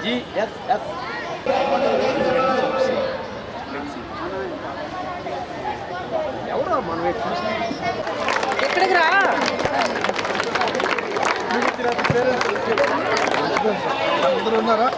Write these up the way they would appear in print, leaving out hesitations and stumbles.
GSS. ఎవరో మనం ఎక్కడికి రా అందరూ ఉన్నారా?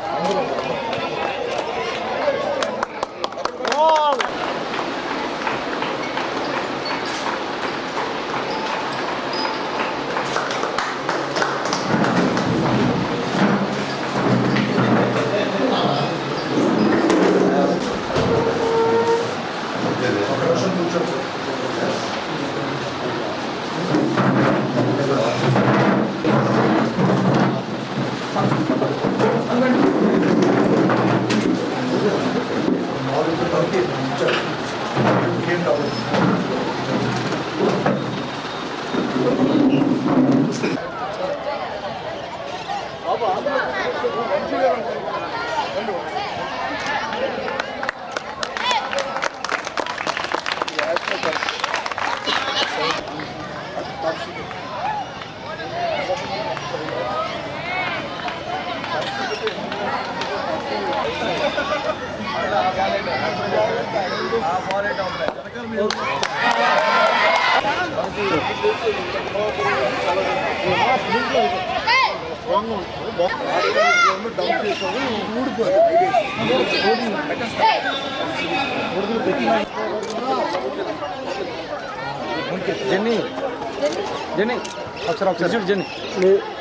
జెన్నీ జెన్నీ ఒకసారి చూడు జెన్నీ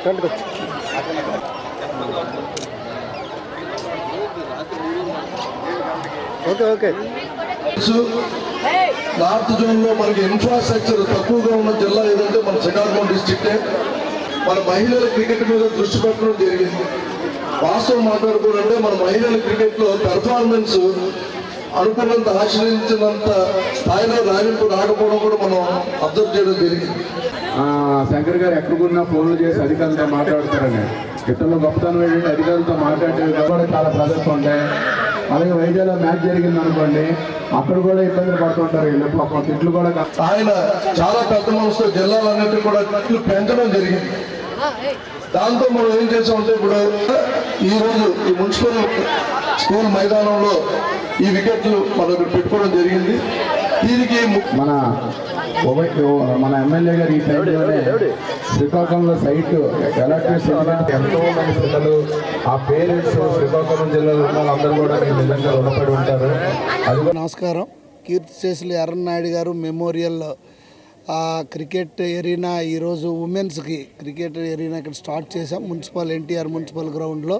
ఫ్రంట్కి వచ్చి ఓకే ఓకే. నార్త్ జోన్ లో మనకి ఇన్ఫ్రాస్ట్రక్చర్ తక్కువగా ఉన్న జిల్లా ఏదంటే మన శ్రీకాకుళం డిస్ట్రిక్టే. మన మహిళల క్రికెట్ మీద దృష్టి పెట్టడం జరిగింది. వాస్తవం మాట్లాడుకోవాలంటే మన మహిళల క్రికెట్ లో పెర్ఫార్మెన్స్ అనుకున్నంత ఆశ్రయించినంత స్థాయిలో రాణింపు రాకపోవడం కూడా మనం అబ్జర్వ్ చేయడం జరిగింది. శంకర్ గారు ఎక్కడికున్నా ఫోన్లు చేసి అధికారులతో మాట్లాడతారని. ఇతరుల గొప్పతనం ఏంటంటే అధికారులతో మాట్లాడే కూడా చాలా ప్రదర్శన ఉంటాయి. అలాగే వైద్యాలో మ్యాచ్ జరిగింది అనుకోండి, అక్కడ కూడా ఇబ్బందులు పడుతుంటారు. వీళ్ళు పాపం తిట్లు కూడా ఆయన చాలా పెద్ద మనసుతో జిల్లాలన్నింటినీ కూడా తిట్లు పెంచడం జరిగింది. దాంతో మనం ఏం చేసామంటే ఇప్పుడు ఈ రోజు ఈ మున్సిపల్ స్కూల్ మైదానంలో ఈ వికెట్లు మనం ఇక్కడ పెట్టుకోవడం జరిగింది. దీనికి మన ఎమ్మెల్యే గారు ఈ సైట్లోనే శ్రీకాకుళంలో సైట్ ఎలక్ట్రిక్ ఎంతో మంది పిల్లలు ఆ పేరెంట్స్ శ్రీకాకుళం జిల్లాలో ఉన్న వాళ్ళందరూ కూడా నిజంగా రుణపడి ఉంటారు. అది నమస్కారం. కీర్తిశేషులు ఎర్రన్నాయుడు గారు మెమోరియల్ క్రికెట్ ఎరీనా ఈరోజు ఉమెన్స్కి క్రికెట్ ఎరీనా ఇక్కడ స్టార్ట్ చేసాం ఎన్టీఆర్ మున్సిపల్ గ్రౌండ్లో.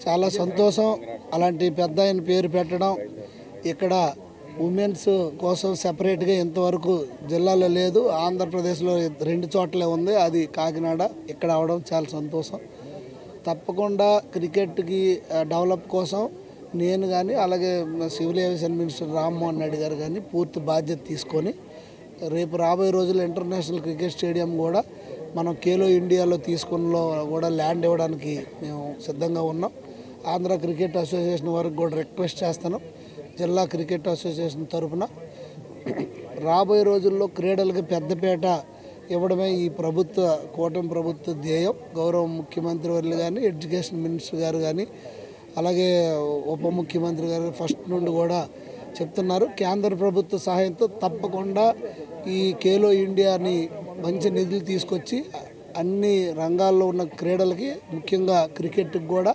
చాలా సంతోషం. అలాంటి పెద్ద ఆయన పేరు పెట్టడం ఇక్కడ ఉమెన్స్ కోసం సెపరేట్గా ఇంతవరకు జిల్లాలో లేదు. ఆంధ్రప్రదేశ్లో 2 చోట్లే ఉంది, అది కాకినాడ. ఇక్కడ అవడం చాలా సంతోషం. తప్పకుండా క్రికెట్కి డెవలప్ కోసం నేను కానీ అలాగే civil aviation minister Rammohan Reddy గారు కానీ పూర్తి బాధ్యత తీసుకొని రేపు రాబోయే రోజుల్లో ఇంటర్నేషనల్ క్రికెట్ స్టేడియం కూడా మనం ఖేలో ఇండియాలో తీసుకున్నలో కూడా ల్యాండ్ ఇవ్వడానికి మేము సిద్ధంగా ఉన్నాం. ఆంధ్ర క్రికెట్ అసోసియేషన్ వరకు కూడా రిక్వెస్ట్ చేస్తాను. జిల్లా క్రికెట్ అసోసియేషన్ తరఫున రాబోయే రోజుల్లో క్రీడలకి పెద్దపీట ఇవ్వడమే ఈ కూటమి ప్రభుత్వ ధ్యేయం. గౌరవ ముఖ్యమంత్రి వర్యులు కానీ ఎడ్యుకేషన్ మినిస్టర్ గారు కానీ అలాగే ఉప ముఖ్యమంత్రి గారు ఫస్ట్ నుండి కూడా చెప్తున్నారు. కేంద్ర ప్రభుత్వ సహాయంతో తప్పకుండా ఈ ఖేలో ఇండియాని మంచి నిధులు తీసుకొచ్చి అన్ని రంగాల్లో ఉన్న క్రీడలకి ముఖ్యంగా క్రికెట్కి కూడా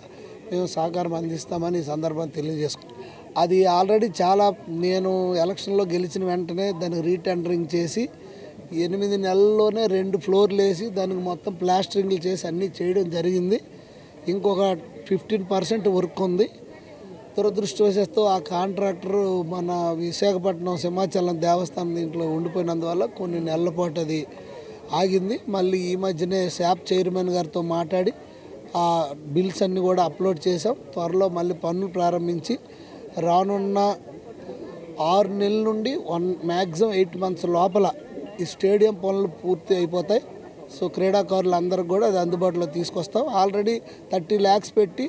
మేము సహకారం అందిస్తామని ఈ సందర్భాన్ని తెలియజేసుకుంటాం. అది ఆల్రెడీ నేను ఎలక్షన్లో గెలిచిన వెంటనే దానికి రీటెండరింగ్ చేసి 8 నెలల్లోనే 2 ఫ్లోర్లు వేసి దానికి మొత్తం ప్లాస్టరింగ్లు చేసి అన్నీ చేయడం జరిగింది. ఇంకొక 15% వర్క్ ఉంది. దురదృష్టవశాత్తు ఆ కాంట్రాక్టరు మన విశాఖపట్నం సింహాచలం దేవస్థానం దీంట్లో ఉండిపోయినందువల్ల కొన్ని నెలల పాటు అది ఆగింది. మళ్ళీ ఈ మధ్యనే శాప్ చైర్మన్ గారితో మాట్లాడి ఆ బిల్స్ అన్నీ కూడా అప్లోడ్ చేసాం. త్వరలో మళ్ళీ పనులు ప్రారంభించి రానున్న 6 నెలల నుండి మ్యాక్సిమం 8 months లోపల ఈ స్టేడియం పనులు పూర్తి అయిపోతాయి. సో క్రీడాకారులు అందరికి కూడా అది అందుబాటులో తీసుకొస్తాం. ఆల్రెడీ 30 lakhs పెట్టి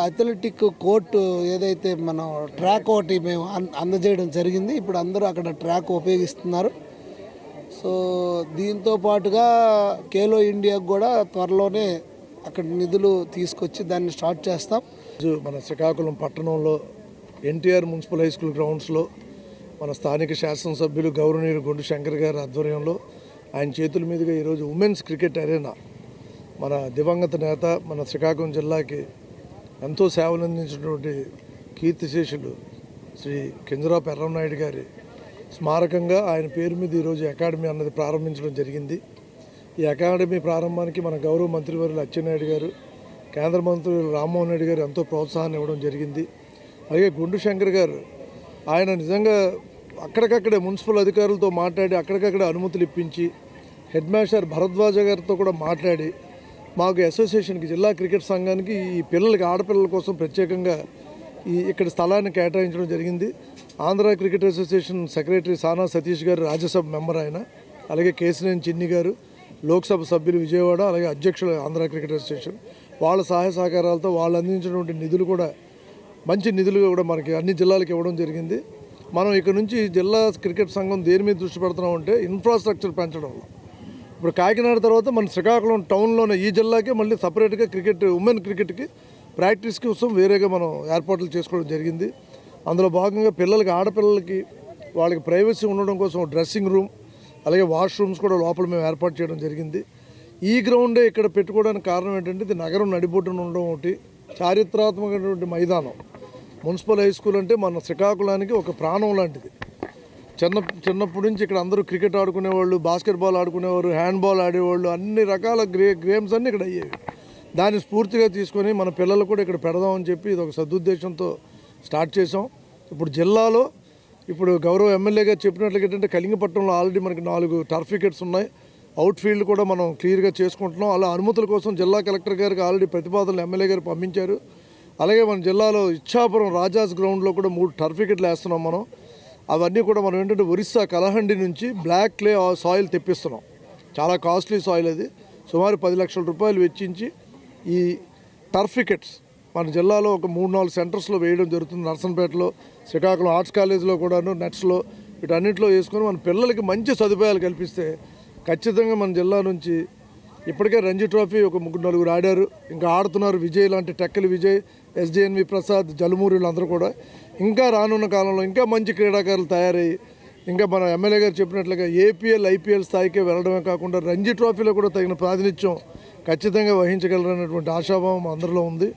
అథ్లెటిక్ కోర్టు ఏదైతే మనం ట్రాక్ ఒకటి మేము అందజేయడం జరిగింది. ఇప్పుడు అందరూ అక్కడ ట్రాక్ ఉపయోగిస్తున్నారు. సో దీంతో పాటుగా ఖేలో ఇండియాకు కూడా త్వరలోనే అక్కడ నిధులు తీసుకొచ్చి దాన్ని స్టార్ట్ చేస్తాం. మన శ్రీకాకుళం పట్టణంలో ఎన్టీఆర్ మున్సిపల్ హై స్కూల్ గ్రౌండ్స్లో మన స్థానిక శాసనసభ్యులు గౌరవనీయులు గొండు శంకర్ గారి ఆధ్వర్యంలో ఆయన చేతుల మీదుగా ఈరోజు ఉమెన్స్ క్రికెట్ అరేనా మన దివంగత నేత మన శ్రీకాకుళం జిల్లాకి ఎంతో సేవలు అందించినటువంటి కీర్తిశేషులు శ్రీ కింజరాపు ఎర్రన్నాయుడు గారి స్మారకంగా ఆయన పేరు మీద ఈరోజు అకాడమీ అన్నది ప్రారంభించడం జరిగింది. ఈ అకాడమీ ప్రారంభానికి మన గౌరవ మంత్రివర్యులు అచ్చెన్నాయుడు గారు, కేంద్ర మంత్రులు రామ్మోహన్ రెడ్డి గారు ఎంతో ప్రోత్సాహాన్ని ఇవ్వడం జరిగింది. అలాగే గుండు శంకర్ గారు ఆయన నిజంగా అక్కడికక్కడే మున్సిపల్ అధికారులతో మాట్లాడి అక్కడికక్కడే అనుమతులు ఇప్పించి హెడ్ మాస్టర్ భరద్వాజ గారితో కూడా మాట్లాడి మాకు అసోసియేషన్కి జిల్లా క్రికెట్ సంఘానికి ఈ పిల్లలకి ఆడపిల్లల కోసం ప్రత్యేకంగా ఇక్కడ స్థలాన్ని కేటాయించడం జరిగింది. ఆంధ్ర క్రికెట్ అసోసియేషన్ సెక్రటరీ సానా సతీష్ గారు రాజ్యసభ మెంబర్ ఆయన, అలాగే కేసినేని చిన్ని గారు లోక్సభ సభ్యులు విజయవాడ, అలాగే అధ్యక్షులు ఆంధ్ర క్రికెట్ అసోసియేషన్ వాళ్ళ సహాయ సహకారాలతో వాళ్ళు అందించినటువంటి నిధులు కూడా మంచి నిధులు కూడా మనకి అన్ని జిల్లాలకు ఇవ్వడం జరిగింది. మనం ఇక్కడ నుంచి జిల్లా క్రికెట్ సంఘం దేని మీద దృష్టి పెడుతున్నామంటే ఇన్ఫ్రాస్ట్రక్చర్ పెంచడంలో. ఇప్పుడు కాకినాడ తర్వాత మన శ్రీకాకుళం టౌన్లోనే ఈ జిల్లాకే మళ్ళీ సపరేట్గా క్రికెట్ ఉమెన్ క్రికెట్కి ప్రాక్టీస్ కోసం వేరేగా మనం ఏర్పాట్లు చేసుకోవడం జరిగింది. అందులో భాగంగా పిల్లలకి ఆడపిల్లలకి వాళ్ళకి ప్రైవసీ ఉండడం కోసం డ్రెస్సింగ్ రూమ్, అలాగే వాష్రూమ్స్ కూడా లోపల మేము ఏర్పాటు చేయడం జరిగింది. ఈ గ్రౌండే ఇక్కడ పెట్టుకోవడానికి కారణం ఏంటంటే ఇది నగరం నడిబొడ్డున ఉండడం ఒకటి, చారిత్రాత్మకమైనటువంటి మున్సిపల్ హై స్కూల్ అంటే మన శ్రీకాకుళానికి ఒక ప్రాణం లాంటిది. చిన్నప్పటి నుంచి ఇక్కడ అందరూ క్రికెట్ ఆడుకునేవాళ్ళు, బాస్కెట్బాల్ ఆడుకునేవారు, హ్యాండ్బాల్ ఆడేవాళ్ళు, అన్ని రకాల గేమ్స్ అన్నీ ఇక్కడ అయ్యేవి. దాన్ని స్ఫూర్తిగా తీసుకొని మన పిల్లలు కూడా ఇక్కడ పెడదామని చెప్పి ఇది ఒక సదుద్దేశంతో స్టార్ట్ చేసాం. ఇప్పుడు జిల్లాలో ఇప్పుడు గౌరవ ఎమ్మెల్యే గారు చెప్పినట్లుగా ఏంటంటే కళింగపట్నంలో ఆల్రెడీ మనకి 4 టర్ఫ్ వికెట్స్ ఉన్నాయి. అవుట్ ఫీల్డ్ కూడా మనం క్లియర్గా చేసుకుంటున్నాం. అలా అనుమతుల కోసం జిల్లా కలెక్టర్ గారికి ఆల్రెడీ ప్రతిపాదనలు ఎమ్మెల్యే గారు పంపించారు. అలాగే మన జిల్లాలో ఇచ్చాపురం రాజాస్ గ్రౌండ్లో కూడా 3 టర్ఫ్ వికెట్లు వేస్తున్నాం మనం. అవన్నీ కూడా మనం ఏంటంటే ఒరిస్సా కలహండి నుంచి బ్లాక్ క్లే సాయిల్ తెప్పిస్తున్నాం. చాలా కాస్ట్లీ సాయిల్ అది. సుమారు 10 లక్షల రూపాయలు వెచ్చించి ఈ టర్ఫ్ వికెట్స్ మన జిల్లాలో ఒక 3-4 సెంటర్స్లో వేయడం జరుగుతుంది. నర్సంపేటలో, శ్రీకాకుళం ఆర్ట్స్ కాలేజీలో కూడాను, నెట్స్లో, వీటన్నిటిలో వేసుకొని మన పిల్లలకి మంచి సదుపాయాలు కల్పిస్తే ఖచ్చితంగా మన జిల్లా నుంచి ఇప్పటికే రంజీ ట్రోఫీ ఒక 3-4 ఆడారు, ఇంకా ఆడుతున్నారు. విజయ్ లాంటి టెక్కలి విజయ్, ఎస్డిఎన్వి ప్రసాద్, జలుమూరి వీళ్ళందరూ కూడా ఇంకా రానున్న కాలంలో ఇంకా మంచి క్రీడాకారులు తయారయ్యి ఇంకా మన ఎమ్మెల్యే గారు చెప్పినట్లుగా ఏపీఎల్, ఐపీఎల్ స్థాయికే వెళ్ళడమే కాకుండా రంజీ ట్రోఫీలో కూడా తగిన ప్రాతినిధ్యం ఖచ్చితంగా వహించగలరనేటువంటి ఆశాభావం అందరిలో ఉంది.